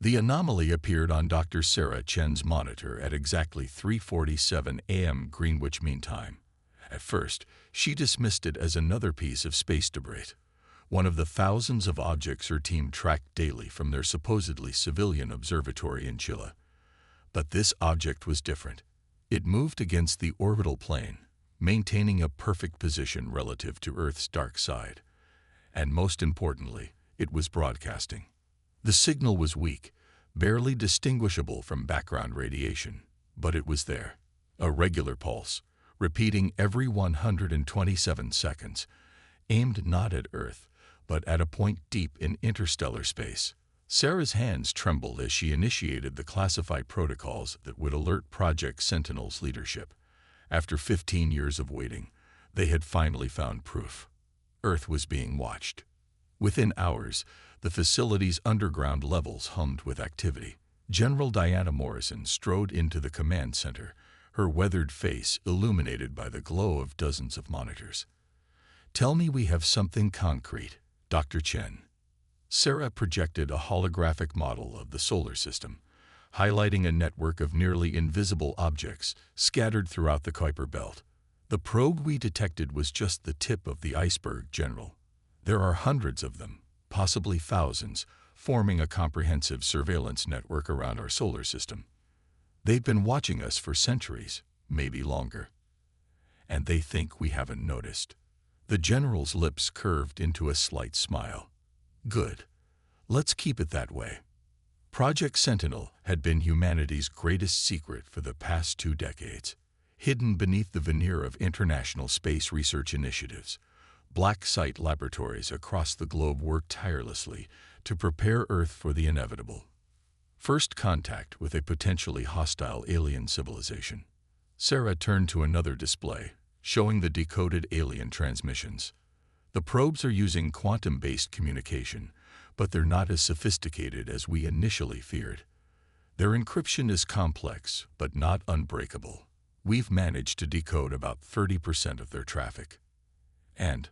The anomaly appeared on Dr. Sarah Chen's monitor at exactly 3:47 a.m. Greenwich Mean Time. At first, she dismissed it as another piece of space debris, one of the thousands of objects her team tracked daily from their supposedly civilian observatory in Chile. But this object was different. It moved against the orbital plane, maintaining a perfect position relative to Earth's dark side. And most importantly, it was broadcasting. The signal was weak, barely distinguishable from background radiation, but it was there. A regular pulse, repeating every 127 seconds, aimed not at Earth, but at a point deep in interstellar space. Sarah's hands trembled as she initiated the classified protocols that would alert Project Sentinel's leadership. After 15 years of waiting, they had finally found proof. Earth was being watched. Within hours, the facility's underground levels hummed with activity. General Diana Morrison strode into the command center, her weathered face illuminated by the glow of dozens of monitors. "Tell me we have something concrete, Dr. Chen." Sarah projected a holographic model of the solar system, highlighting a network of nearly invisible objects scattered throughout the Kuiper Belt. "The probe we detected was just the tip of the iceberg, General. There are hundreds of them, possibly thousands, forming a comprehensive surveillance network around our solar system. They've been watching us for centuries, maybe longer. And they think we haven't noticed." The general's lips curved into a slight smile. "Good. Let's keep it that way." Project Sentinel had been humanity's greatest secret for the past 2 decades. Hidden beneath the veneer of international space research initiatives, black site laboratories across the globe worked tirelessly to prepare Earth for the inevitable. First contact with a potentially hostile alien civilization. Sarah turned to another display, showing the decoded alien transmissions. The probes are using quantum-based communication, but they're not as sophisticated as we initially feared. Their encryption is complex, but not unbreakable. We've managed to decode about 30% of their traffic. And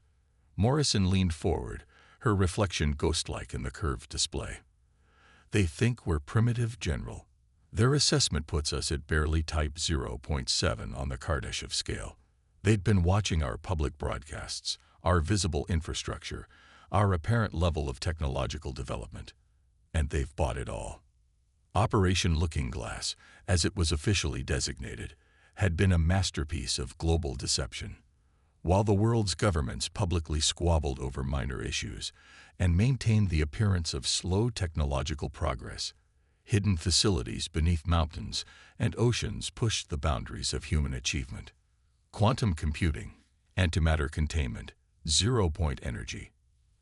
Morrison leaned forward, her reflection ghost-like in the curved display. "They think we're primitive, General. Their assessment puts us at barely type 0.7 on the Kardashev scale. They'd been watching our public broadcasts, our visible infrastructure, our apparent level of technological development. And they've bought it all." Operation Looking Glass, as it was officially designated, had been a masterpiece of global deception. While the world's governments publicly squabbled over minor issues and maintained the appearance of slow technological progress, hidden facilities beneath mountains and oceans pushed the boundaries of human achievement. Quantum computing, antimatter containment, zero-point energy.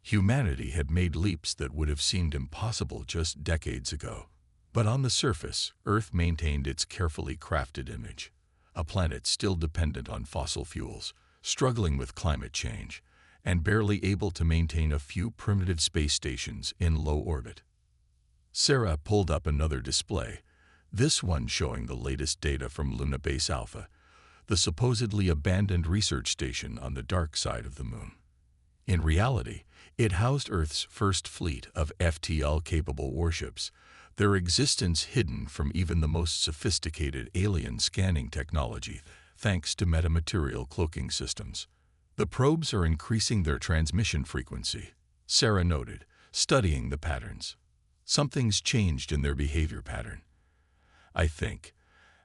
Humanity had made leaps that would have seemed impossible just decades ago. But on the surface, Earth maintained its carefully crafted image, a planet still dependent on fossil fuels, struggling with climate change, and barely able to maintain a few primitive space stations in low orbit. Sarah pulled up another display, this one showing the latest data from Luna Base Alpha, the supposedly abandoned research station on the dark side of the moon. In reality, it housed Earth's first fleet of FTL-capable warships, their existence hidden from even the most sophisticated alien scanning technology thanks to metamaterial cloaking systems. "The probes are increasing their transmission frequency," Sarah noted, studying the patterns. "Something's changed in their behavior pattern. I think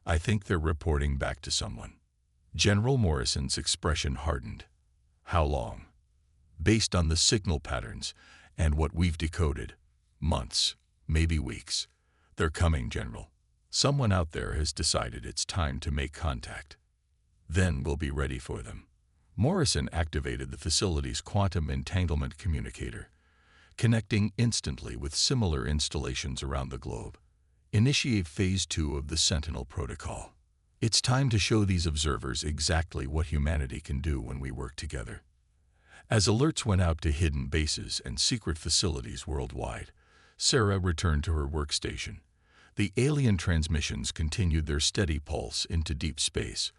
they're reporting back to someone." General Morrison's expression hardened. "How long?" "Based on the signal patterns and what we've decoded, months, maybe weeks. They're coming, General. Someone out there has decided it's time to make contact. Then we'll be ready for them." Morrison activated the facility's quantum entanglement communicator, connecting instantly with similar installations around the globe. "Initiate Phase 2 of the Sentinel Protocol. It's time to show these observers exactly what humanity can do when we work together." As alerts went out to hidden bases and secret facilities worldwide, Sarah returned to her workstation. The alien transmissions continued their steady pulse into deep space,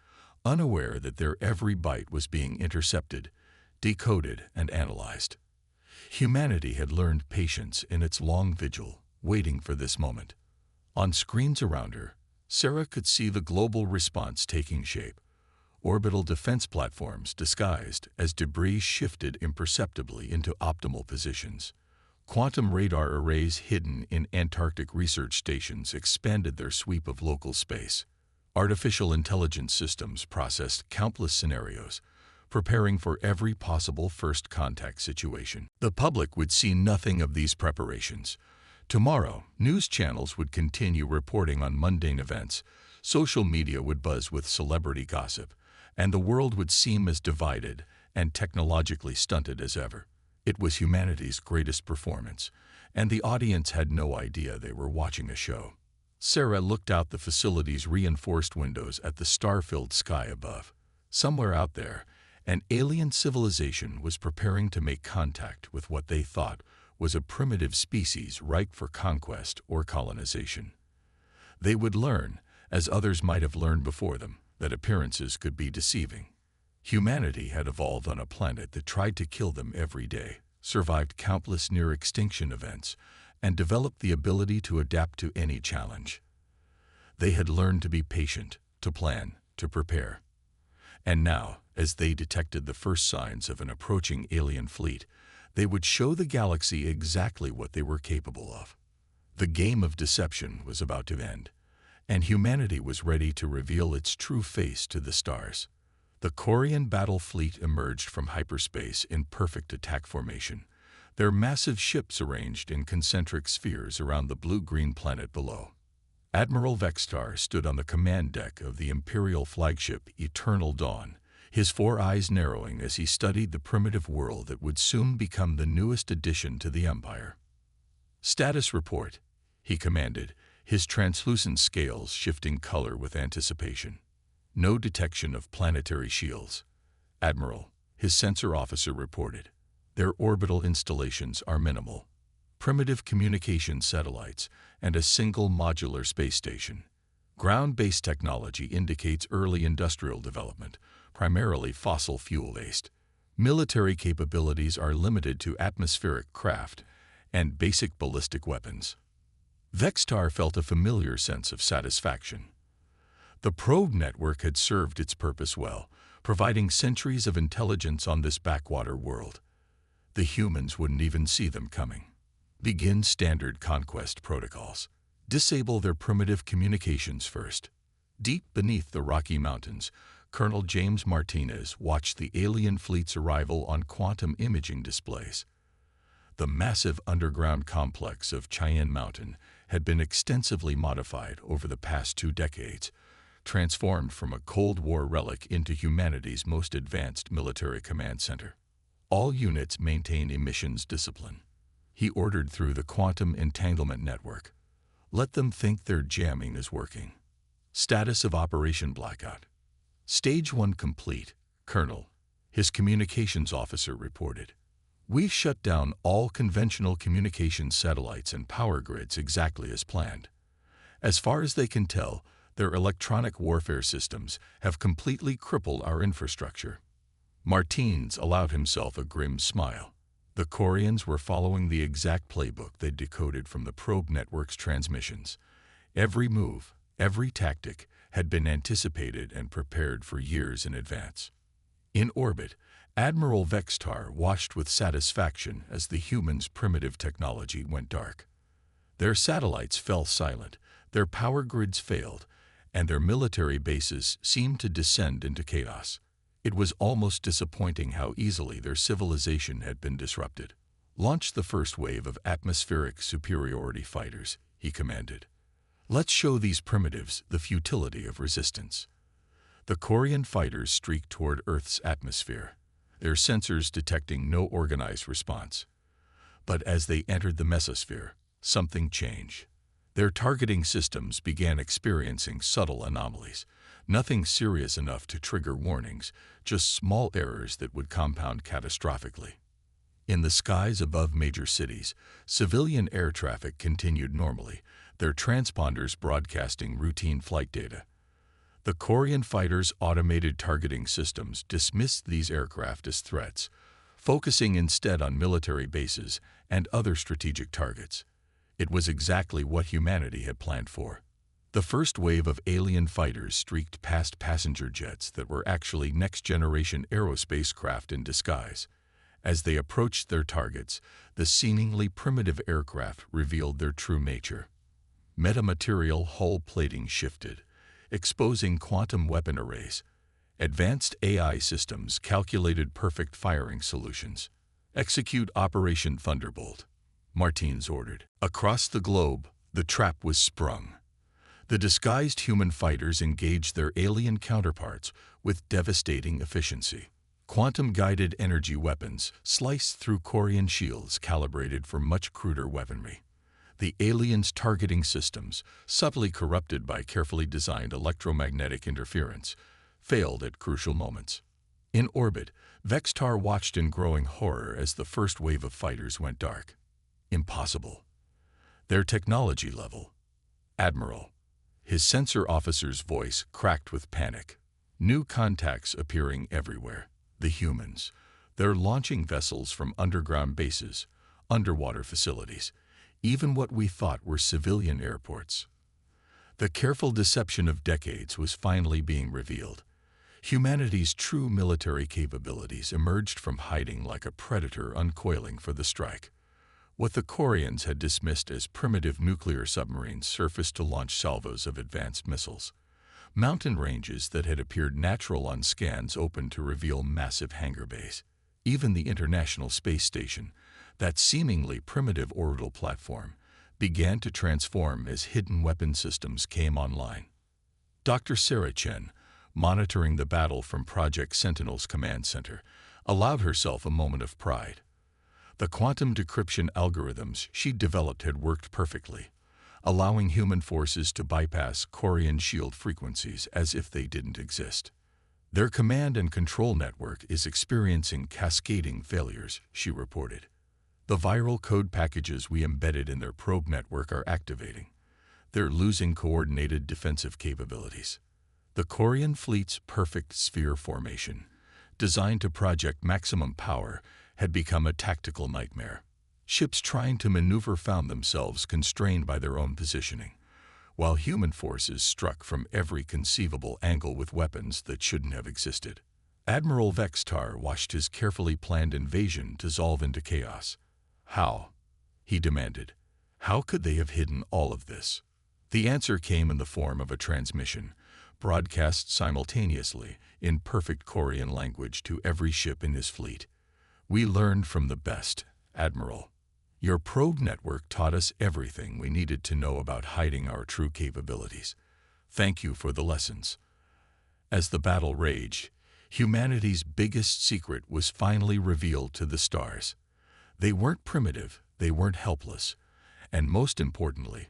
unaware that their every byte was being intercepted, decoded, and analyzed. Humanity had learned patience in its long vigil, waiting for this moment. On screens around her, Sarah could see the global response taking shape. Orbital defense platforms disguised as debris shifted imperceptibly into optimal positions. Quantum radar arrays hidden in Antarctic research stations expanded their sweep of local space. Artificial intelligence systems processed countless scenarios, preparing for every possible first contact situation. The public would see nothing of these preparations. Tomorrow, news channels would continue reporting on mundane events, social media would buzz with celebrity gossip, and the world would seem as divided and technologically stunted as ever. It was humanity's greatest performance, and the audience had no idea they were watching a show. Sarah looked out the facility's reinforced windows at the star-filled sky above. Somewhere out there, an alien civilization was preparing to make contact with what they thought was a primitive species ripe for conquest or colonization. They would learn, as others might have learned before them, that appearances could be deceiving. Humanity had evolved on a planet that tried to kill them every day, survived countless near-extinction events, and developed the ability to adapt to any challenge. They had learned to be patient, to plan, to prepare. And now, as they detected the first signs of an approaching alien fleet, they would show the galaxy exactly what they were capable of. The game of deception was about to end, and humanity was ready to reveal its true face to the stars. The Quarian battle fleet emerged from hyperspace in perfect attack formation, their massive ships arranged in concentric spheres around the blue-green planet below. Admiral Vextar stood on the command deck of the Imperial flagship Eternal Dawn, his 4 eyes narrowing as he studied the primitive world that would soon become the newest addition to the Empire. "Status report," he commanded, his translucent scales shifting color with anticipation. "No detection of planetary shields." "Admiral," his sensor officer reported. "Their orbital installations are minimal. Primitive communication satellites and a single modular space station. Ground-based technology indicates early industrial development, primarily fossil fuel-based. Military capabilities are limited to atmospheric craft and basic ballistic weapons." Vextar felt a familiar sense of satisfaction. The probe network had served its purpose well, providing centuries of intelligence on this backwater world. The humans wouldn't even see them coming. Begin standard conquest protocols. Disable their primitive communications first. Deep beneath the Rocky Mountains, Colonel James Martinez watched the alien fleet's arrival on quantum imaging displays. The massive underground complex of Cheyenne Mountain had been extensively modified over the past 2 decades, transformed from a Cold War relic into humanity's most advanced military command center. All units maintain emissions discipline. He ordered through the quantum entanglement network. Let them think their jamming is working. Status of Operation Blackout. Stage 1 complete, Colonel, his communications officer reported. "We've shut down all conventional communication satellites and power grids exactly as planned. As far as they can tell, their electronic warfare systems have completely crippled our infrastructure." Martins allowed himself a grim smile. The Quarians were following the exact playbook they decoded from the probe network's transmissions. Every move, every tactic, had been anticipated and prepared for years in advance. In orbit, Admiral Vextar watched with satisfaction as the humans' primitive technology went dark. Their satellites fell silent, their power grids failed, and their military bases seemed to descend into chaos. It was almost disappointing how easily their civilization had been disrupted. "Launch the first wave of atmospheric superiority fighters," he commanded. "Let's show these primitives the futility of resistance." The Quarian fighters streaked toward Earth's atmosphere, their sensors detecting no organized response. But as they entered the mesosphere, something changed. Their targeting systems began experiencing subtle anomalies. Nothing serious enough to trigger warnings, just small errors that would compound catastrophically. In the skies above major cities, civilian air traffic continued normally, their transponders broadcasting routine flight data. The Quarian fighters' automated targeting systems dismissed these aircraft as threats, focusing instead on military bases and other strategic targets. It was exactly what humanity had planned for. The first wave of alien fighters streaked past passenger jets that were actually next-generation aerospace craft in disguise. As they approached their targets, the seemingly primitive aircraft revealed their true nature. Metamaterial hull plating shifted, exposing quantum weapon arrays. Advanced AI systems calculated perfect firing solutions. Execute Operation Thunderbolt, Martins ordered. Across the globe, the trap was sprung. The disguised human fighters engaged their alien counterparts with devastating efficiency. Quantum-guided energy weapons sliced through Corian shields calibrated for much cruder weaponry. The aliens' targeting systems, subtly corrupted by carefully designed electromagnetic interference, failed at crucial moments. In orbit, Vextar watched in growing horror as the first wave of fighters went dark. Impossible. Their technology level. Admiral. His sensor officer's voice cracked with panic. New contacts appearing everywhere. The humans. They're launching vessels from underground bases, underwater facilities, even what we thought were civilian airports. The careful deception of decades was finally being revealed. Humanity's true military capabilities emerged from hiding like a predator uncoiling for the strike. What the Corians had dismissed as primitive nuclear submarines surfaced to launch salvos of advanced missiles. Mountain ranges that had appeared natural on scans opened to reveal massive hangar bays. Even the International Space Station, that seemingly primitive orbital platform, began to transform as hidden weapon systems came online. Dr. Sarah Chen, monitoring the battle from Project Sentinel's command center, allowed herself a moment of pride. The quantum decryption algorithms she'd developed had worked perfectly, allowing human forces to bypass Corian shield frequencies as if they didn't exist. Their command and control network is experiencing cascading failures, she reported. The viral code packages we embedded in their probe network are activating. They're losing coordinated defensive capabilities. The Corian fleet's perfect sphere formation, designed to project maximum power, had become a tactical nightmare. Ships trying to maneuver found themselves constrained by their own positioning, while human forces struck from every conceivable angle with weapons that shouldn't have existed. Admiral Vextar watched his carefully planned invasion dissolve into chaos. How? He demanded. How could they have hidden all of this? The answer came in the form of a transmission, broadcast simultaneously in perfect Corian language to every ship in his fleet. We learned from the best, Admiral. Your probe network taught us everything we needed to know about hiding our true capabilities. Thank you for the lessons. As the battle raged, humanity's biggest secret was finally revealed to the stars. They weren't primitive, they weren't helpless, and most importantly,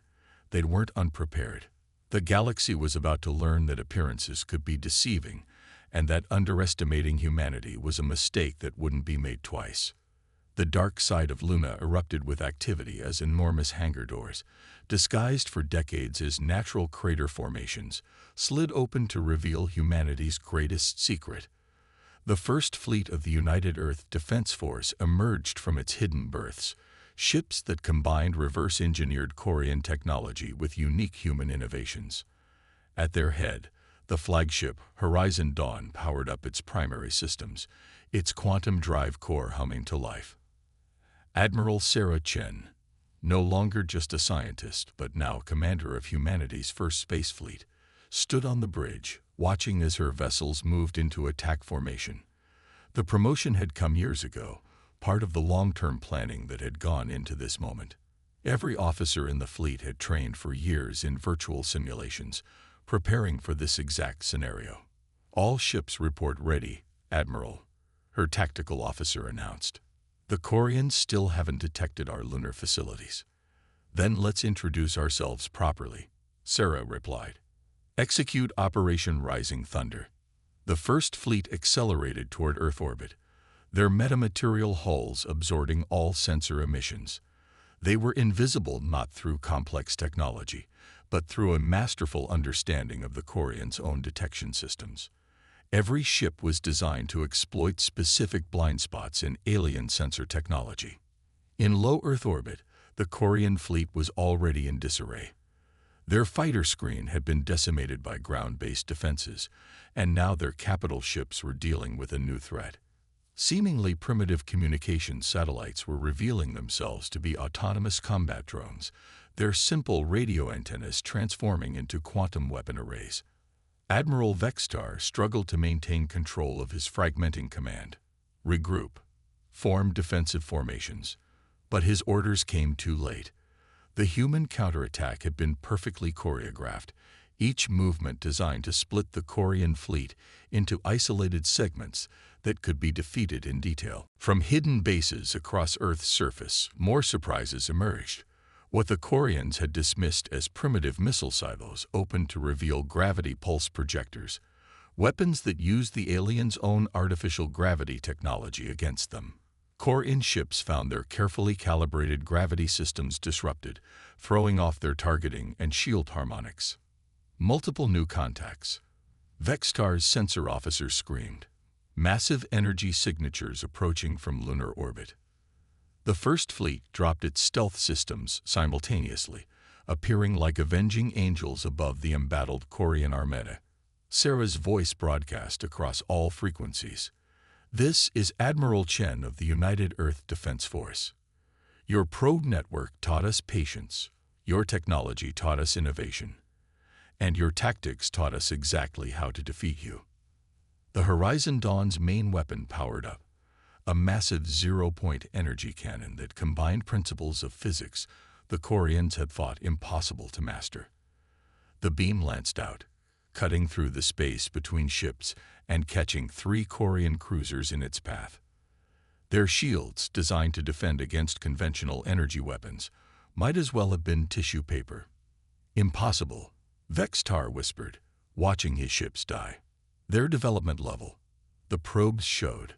they weren't unprepared. The galaxy was about to learn that appearances could be deceiving, and that underestimating humanity was a mistake that wouldn't be made twice. The dark side of Luna erupted with activity as enormous hangar doors, disguised for decades as natural crater formations, slid open to reveal humanity's greatest secret. The first fleet of the United Earth Defense Force emerged from its hidden berths, ships that combined reverse-engineered Corian technology with unique human innovations. At their head, the flagship Horizon Dawn powered up its primary systems, its quantum drive core humming to life. Admiral Sarah Chen, no longer just a scientist but now commander of humanity's first space fleet, stood on the bridge, watching as her vessels moved into attack formation. The promotion had come years ago, part of the long-term planning that had gone into this moment. Every officer in the fleet had trained for years in virtual simulations, preparing for this exact scenario. All ships report ready, Admiral, her tactical officer announced. The Corians still haven't detected our lunar facilities. Then let's introduce ourselves properly, Sarah replied. Execute Operation Rising Thunder. The first fleet accelerated toward Earth orbit, their metamaterial hulls absorbing all sensor emissions. They were invisible not through complex technology, but through a masterful understanding of the Corians' own detection systems. Every ship was designed to exploit specific blind spots in alien sensor technology. In low Earth orbit, The Korean fleet was already in disarray. Their fighter screen had been decimated by ground-based defenses, and now their capital ships were dealing with a new threat. Seemingly primitive communication satellites were revealing themselves to be autonomous combat drones, their simple radio antennas transforming into quantum weapon arrays. Admiral Vextar struggled to maintain control of his fragmenting command. Regroup. Form defensive formations. But his orders came too late. The human counterattack had been perfectly choreographed, each movement designed to split the Korean fleet into isolated segments that could be defeated in detail. From hidden bases across Earth's surface, more surprises emerged. What the Koreans had dismissed as primitive missile silos opened to reveal gravity pulse projectors, weapons that used the aliens' own artificial gravity technology against them. Korean ships found their carefully calibrated gravity systems disrupted, throwing off their targeting and shield harmonics. Multiple new contacts. Vextar's sensor officer screamed. Massive energy signatures approaching from lunar orbit. The First Fleet dropped its stealth systems simultaneously, appearing like avenging angels above the embattled Korean armada. Sarah's voice broadcast across all frequencies. This is Admiral Chen of the United Earth Defense Force. Your probe network taught us patience, your technology taught us innovation, and your tactics taught us exactly how to defeat you. The Horizon Dawn's main weapon powered up, a massive zero-point energy cannon that combined principles of physics the Koreans had thought impossible to master. The beam lanced out, cutting through the space between ships and catching 3 Korean cruisers in its path. Their shields, designed to defend against conventional energy weapons, might as well have been tissue paper. Impossible, Vextar whispered, watching his ships die. Their development level. The probes showed.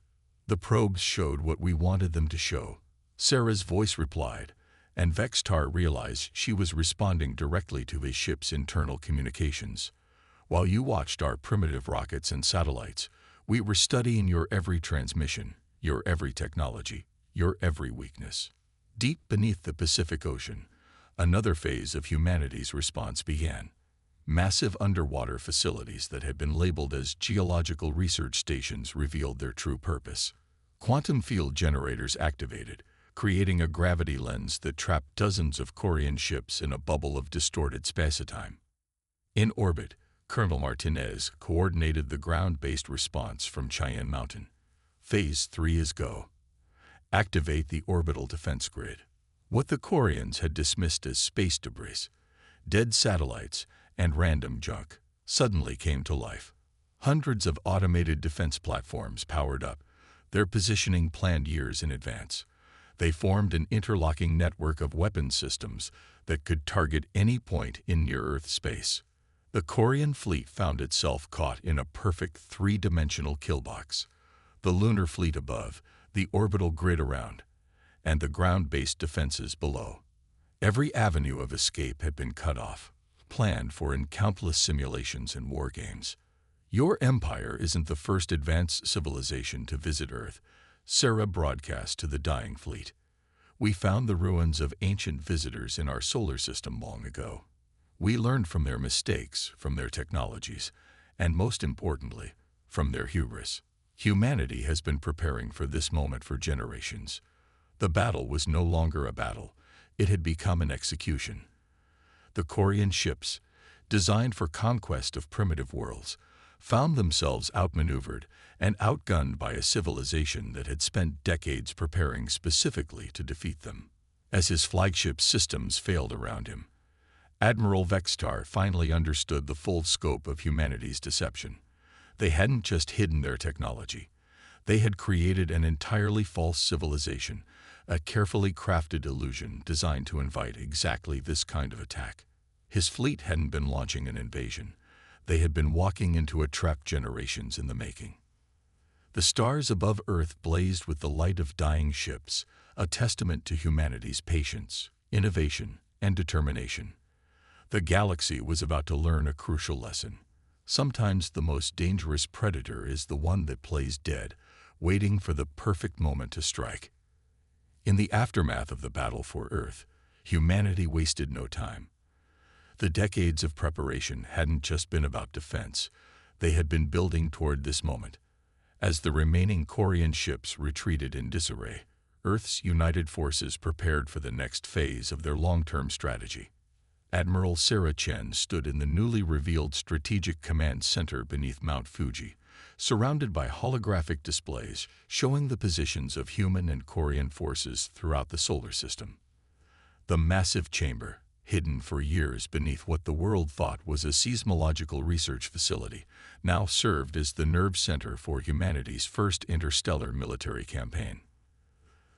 The probes showed what we wanted them to show. Sarah's voice replied, and Vextar realized she was responding directly to his ship's internal communications. While you watched our primitive rockets and satellites, we were studying your every transmission, your every technology, your every weakness. Deep beneath the Pacific Ocean, another phase of humanity's response began. Massive underwater facilities that had been labeled as geological research stations revealed their true purpose. Quantum field generators activated, creating a gravity lens that trapped dozens of Korean ships in a bubble of distorted spacetime. In orbit, Colonel Martinez coordinated the ground-based response from Cheyenne Mountain. Phase 3 is go. Activate the orbital defense grid. What the Koreans had dismissed as space debris, dead satellites, and random junk, suddenly came to life. Hundreds of automated defense platforms powered up, their positioning planned years in advance. They formed an interlocking network of weapons systems that could target any point in near-Earth space. The Korean fleet found itself caught in a perfect 3-dimensional killbox. The lunar fleet above, the orbital grid around, and the ground-based defenses below. Every avenue of escape had been cut off, planned for in countless simulations and war games. Your empire isn't the first advanced civilization to visit Earth, Sarah broadcast to the dying fleet. We found the ruins of ancient visitors in our solar system long ago. We learned from their mistakes, from their technologies, and most importantly, from their hubris. Humanity has been preparing for this moment for generations. The battle was no longer a battle. It had become an execution. The Korean ships, designed for conquest of primitive worlds, found themselves outmaneuvered and outgunned by a civilization that had spent decades preparing specifically to defeat them. As his flagship systems failed around him, Admiral Vextar finally understood the full scope of humanity's deception. They hadn't just hidden their technology. They had created an entirely false civilization, a carefully crafted illusion designed to invite exactly this kind of attack. His fleet hadn't been launching an invasion. They had been walking into a trap generations in the making. The stars above Earth blazed with the light of dying ships, a testament to humanity's patience, innovation, and determination. The galaxy was about to learn a crucial lesson. Sometimes the most dangerous predator is the one that plays dead, waiting for the perfect moment to strike. In the aftermath of the battle for Earth, Humanity wasted no time. The decades of preparation hadn't just been about defense. They had been building toward this moment. As the remaining Quarian ships retreated in disarray, Earth's united forces prepared for the next phase of their long-term strategy. Admiral Sarah Chen stood in the newly revealed Strategic Command Center beneath Mount Fuji, surrounded by holographic displays showing the positions of human and Quarian forces throughout the solar system. The massive chamber, hidden for years beneath what the world thought was a seismological research facility, now served as the nerve center for humanity's first interstellar military campaign.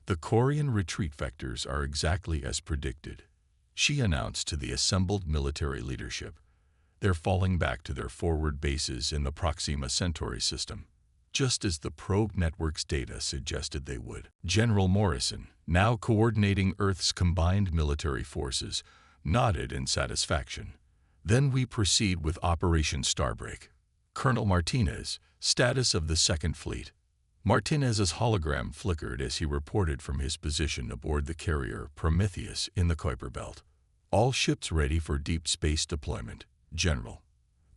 The Quarian retreat vectors are exactly as predicted, she announced to the assembled military leadership. They're falling back to their forward bases in the Proxima Centauri system, just as the probe network's data suggested they would. General Morrison, now coordinating Earth's combined military forces, nodded in satisfaction. Then we proceed with Operation Starbreak. Colonel Martinez, status of the Second Fleet. Martinez's hologram flickered as he reported from his position aboard the carrier Prometheus in the Kuiper Belt. All ships ready for deep space deployment, General.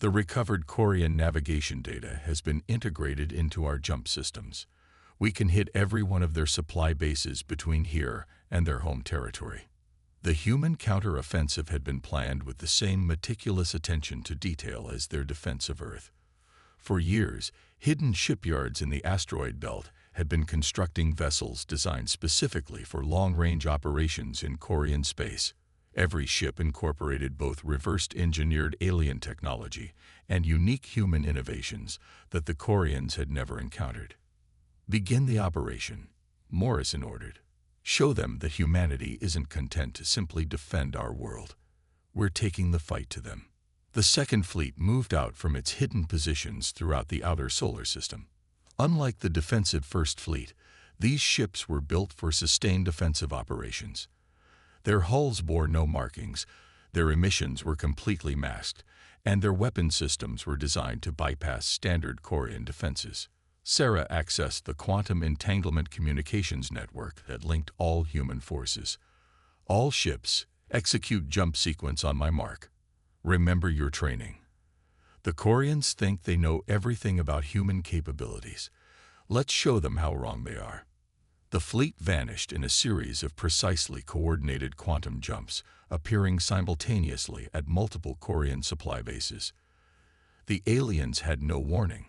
The recovered Quarian navigation data has been integrated into our jump systems. We can hit every one of their supply bases between here and their home territory. The human counter-offensive had been planned with the same meticulous attention to detail as their defense of Earth. For years, hidden shipyards in the asteroid belt had been constructing vessels designed specifically for long-range operations in Quarian space. Every ship incorporated both reversed-engineered alien technology and unique human innovations that the Quarians had never encountered. Begin the operation, Morrison ordered. Show them that humanity isn't content to simply defend our world. We're taking the fight to them. The Second Fleet moved out from its hidden positions throughout the outer solar system. Unlike the defensive First Fleet, these ships were built for sustained defensive operations. Their hulls bore no markings, their emissions were completely masked, and their weapon systems were designed to bypass standard Quarian defenses. Sarah accessed the quantum entanglement communications network that linked all human forces. All ships, execute jump sequence on my mark. Remember your training. The Quarians think they know everything about human capabilities. Let's show them how wrong they are. The fleet vanished in a series of precisely coordinated quantum jumps, appearing simultaneously at multiple Quarian supply bases. The aliens had no warning.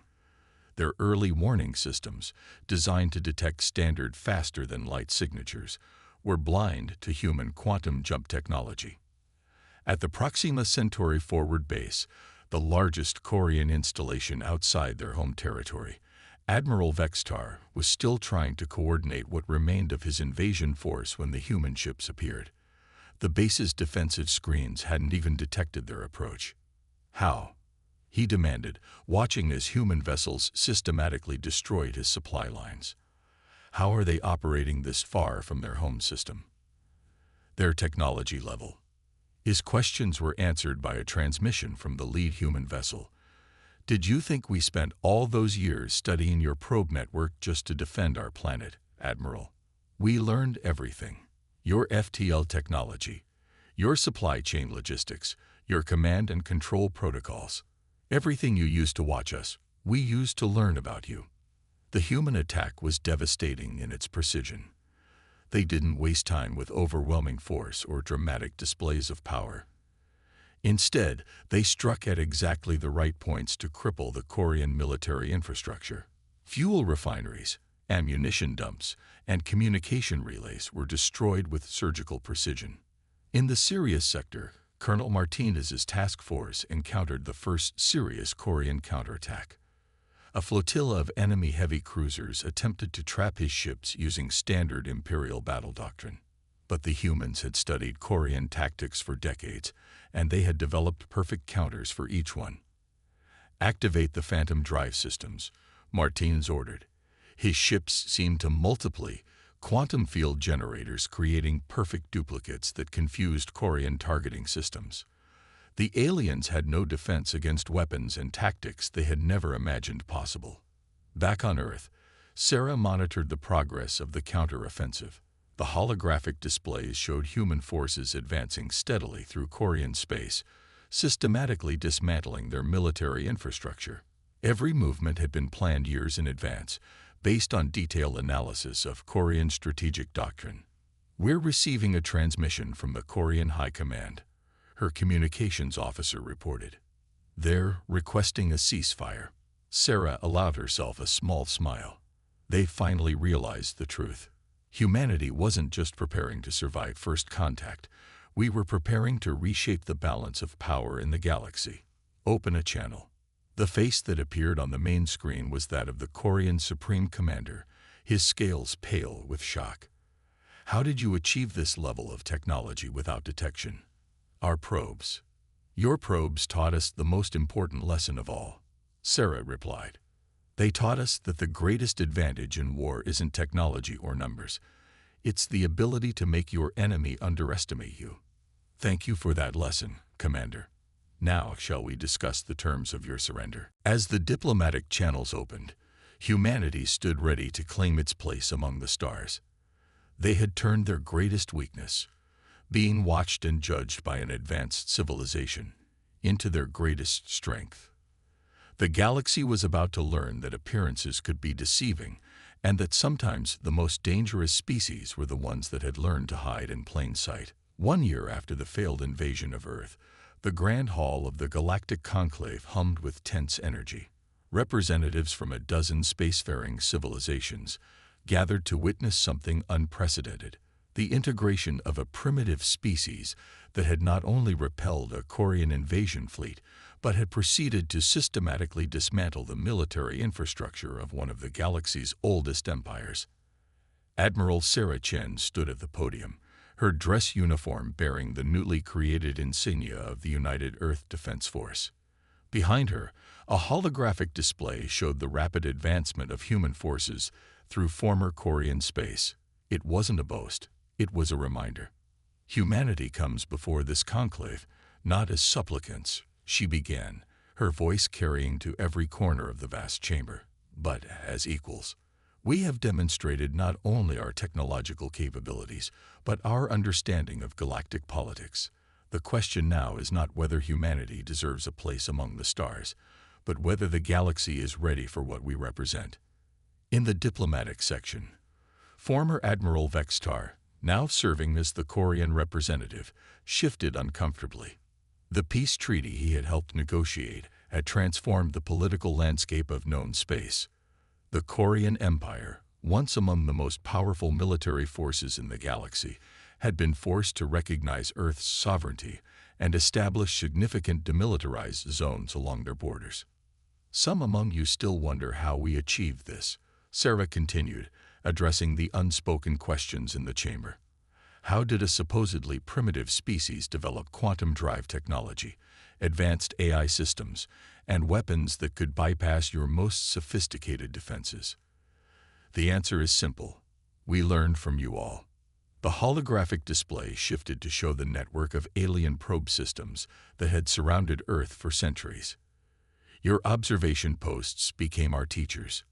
Their early warning systems, designed to detect standard faster-than-light signatures, were blind to human quantum jump technology. At the Proxima Centauri forward base, the largest Quarian installation outside their home territory, Admiral Vextar was still trying to coordinate what remained of his invasion force when the human ships appeared. The base's defensive screens hadn't even detected their approach. How? He demanded, watching as human vessels systematically destroyed his supply lines. How are they operating this far from their home system? Their technology level. His questions were answered by a transmission from the lead human vessel. Did you think we spent all those years studying your probe network just to defend our planet, Admiral? We learned everything. Your FTL technology, your supply chain logistics, your command and control protocols. Everything you used to watch us, we used to learn about you. The human attack was devastating in its precision. They didn't waste time with overwhelming force or dramatic displays of power. Instead, they struck at exactly the right points to cripple the Quarian military infrastructure. Fuel refineries, ammunition dumps, and communication relays were destroyed with surgical precision. In the Sirius sector, Colonel Martinez's task force encountered the first serious Quarian counterattack. A flotilla of enemy heavy cruisers attempted to trap his ships using standard Imperial battle doctrine. But the humans had studied Quarian tactics for decades, and they had developed perfect counters for each one. Activate the Phantom drive systems, Martinez ordered. His ships seemed to multiply, quantum field generators creating perfect duplicates that confused Quarian targeting systems. The aliens had no defense against weapons and tactics they had never imagined possible. Back on Earth, Sarah monitored the progress of the counter-offensive. The holographic displays showed human forces advancing steadily through Korean space, systematically dismantling their military infrastructure. Every movement had been planned years in advance, based on detailed analysis of Korean strategic doctrine. "We're receiving a transmission from the Korean High Command," her communications officer reported. "They're requesting a ceasefire." Sarah allowed herself a small smile. They finally realized the truth. Humanity wasn't just preparing to survive first contact. We were preparing to reshape the balance of power in the galaxy. "Open a channel." The face that appeared on the main screen was that of the Korean Supreme Commander, his scales pale with shock. "How did you achieve this level of technology without detection?" "Our probes." "Your probes taught us the most important lesson of all," Sarah replied. "They taught us that the greatest advantage in war isn't technology or numbers. It's the ability to make your enemy underestimate you." "Thank you for that lesson, Commander. Now, shall we discuss the terms of your surrender?" As the diplomatic channels opened, humanity stood ready to claim its place among the stars. They had turned their greatest weakness, being watched and judged by an advanced civilization, into their greatest strength. The galaxy was about to learn that appearances could be deceiving, and that sometimes the most dangerous species were the ones that had learned to hide in plain sight. 1 year after the failed invasion of Earth, the Grand Hall of the Galactic Conclave hummed with tense energy. Representatives from a dozen spacefaring civilizations gathered to witness something unprecedented: the integration of a primitive species that had not only repelled a Korean invasion fleet, but had proceeded to systematically dismantle the military infrastructure of one of the galaxy's oldest empires. Admiral Sarah Chen stood at the podium, her dress uniform bearing the newly created insignia of the United Earth Defense Force. Behind her, a holographic display showed the rapid advancement of human forces through former Korean space. It wasn't a boast, it was a reminder. "Humanity comes before this conclave, not as supplicants," she began, her voice carrying to every corner of the vast chamber, "but as equals. We have demonstrated not only our technological capabilities, but our understanding of galactic politics. The question now is not whether humanity deserves a place among the stars, but whether the galaxy is ready for what we represent." In the diplomatic section, former Admiral Vextar, now serving as the Korean representative, shifted uncomfortably. The peace treaty he had helped negotiate had transformed the political landscape of known space. The Korean Empire, once among the most powerful military forces in the galaxy, had been forced to recognize Earth's sovereignty and establish significant demilitarized zones along their borders. "Some among you still wonder how we achieved this," Sarah continued, addressing the unspoken questions in the chamber. "How did a supposedly primitive species develop quantum drive technology, advanced AI systems, and weapons that could bypass your most sophisticated defenses?" The answer is simple: we learned from you all. The holographic display shifted to show the network of alien probe systems that had surrounded Earth for centuries. "Your observation posts became our teachers.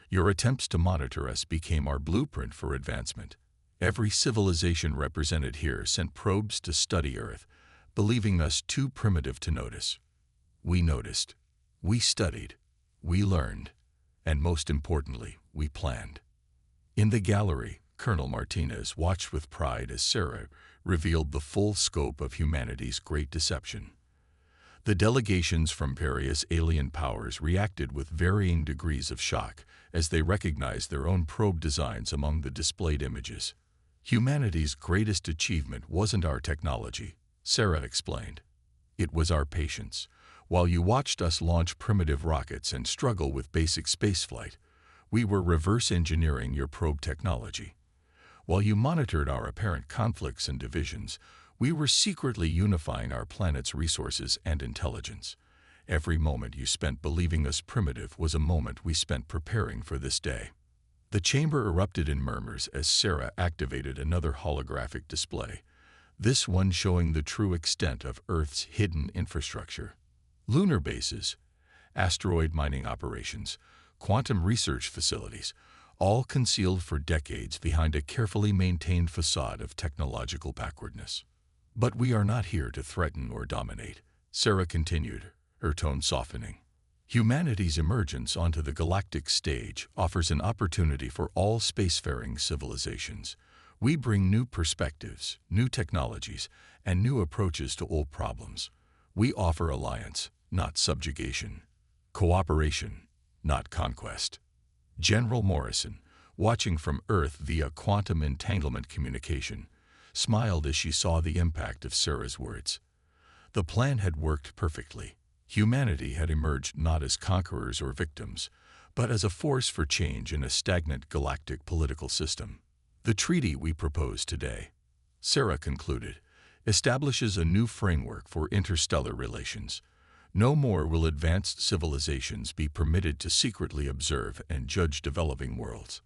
Your attempts to monitor us became our blueprint for advancement. Every civilization represented here sent probes to study Earth, believing us too primitive to notice. We noticed, we studied, we learned, and most importantly, we planned." In the gallery, Colonel Martinez watched with pride as Sarah revealed the full scope of humanity's great deception. The delegations from various alien powers reacted with varying degrees of shock as they recognized their own probe designs among the displayed images. "Humanity's greatest achievement wasn't our technology," Sarah explained. "It was our patience. While you watched us launch primitive rockets and struggle with basic spaceflight, we were reverse engineering your probe technology. While you monitored our apparent conflicts and divisions, we were secretly unifying our planet's resources and intelligence. Every moment you spent believing us primitive was a moment we spent preparing for this day." The chamber erupted in murmurs as Sarah activated another holographic display, this one showing the true extent of Earth's hidden infrastructure. Lunar bases, asteroid mining operations, quantum research facilities, all concealed for decades behind a carefully maintained facade of technological backwardness. But we are not here to threaten or dominate, Sarah continued, her tone softening. Humanity's emergence onto the galactic stage offers an opportunity for all spacefaring civilizations. We bring new perspectives, new technologies, and new approaches to old problems. We offer alliance, not subjugation. Cooperation, not conquest. General Morrison, watching from Earth via quantum entanglement communication, smiled as she saw the impact of Sarah's words. The plan had worked perfectly. Humanity had emerged not as conquerors or victims, but as a force for change in a stagnant galactic political system. The treaty we propose today, Sarah concluded, establishes a new framework for interstellar relations. No more will advanced civilizations be permitted to secretly observe and judge developing worlds.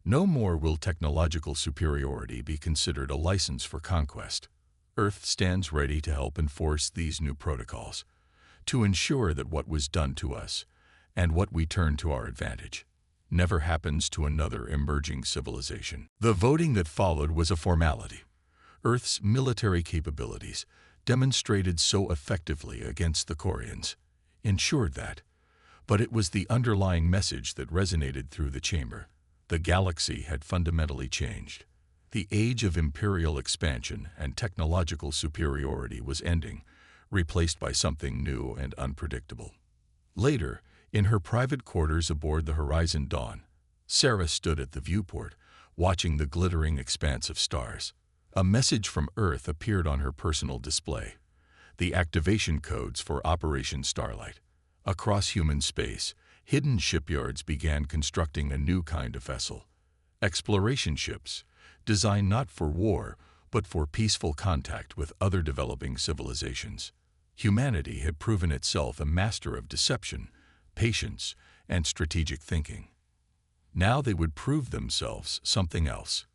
No more will technological superiority be considered a license for conquest. Earth stands ready to help enforce these new protocols, to ensure that what was done to us, and what we turn to our advantage, never happens to another emerging civilization. The voting that followed was a formality. Earth's military capabilities, demonstrated so effectively against the Quarians, ensured that. But it was the underlying message that resonated through the chamber. The galaxy had fundamentally changed. The age of imperial expansion and technological superiority was ending, replaced by something new and unpredictable. Later, in her private quarters aboard the Horizon Dawn, Sarah stood at the viewport, watching the glittering expanse of stars. A message from Earth appeared on her personal display. The activation codes for Operation Starlight. Across human space, hidden shipyards began constructing a new kind of vessel. Exploration ships, designed not for war, but for peaceful contact with other developing civilizations. Humanity had proven itself a master of deception, patience, and strategic thinking. Now they would prove themselves something else.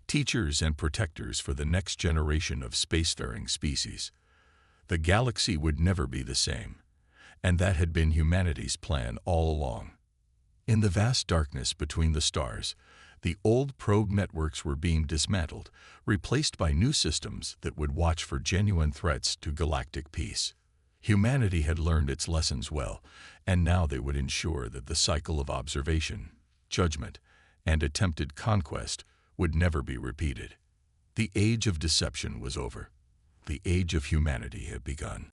Teachers and protectors for the next generation of spacefaring species. The galaxy would never be the same, and that had been humanity's plan all along. In the vast darkness between the stars, the old probe networks were being dismantled, replaced by new systems that would watch for genuine threats to galactic peace. Humanity had learned its lessons well, and now they would ensure that the cycle of observation, judgment, and attempted conquest would never be repeated. The age of deception was over. The age of humanity had begun.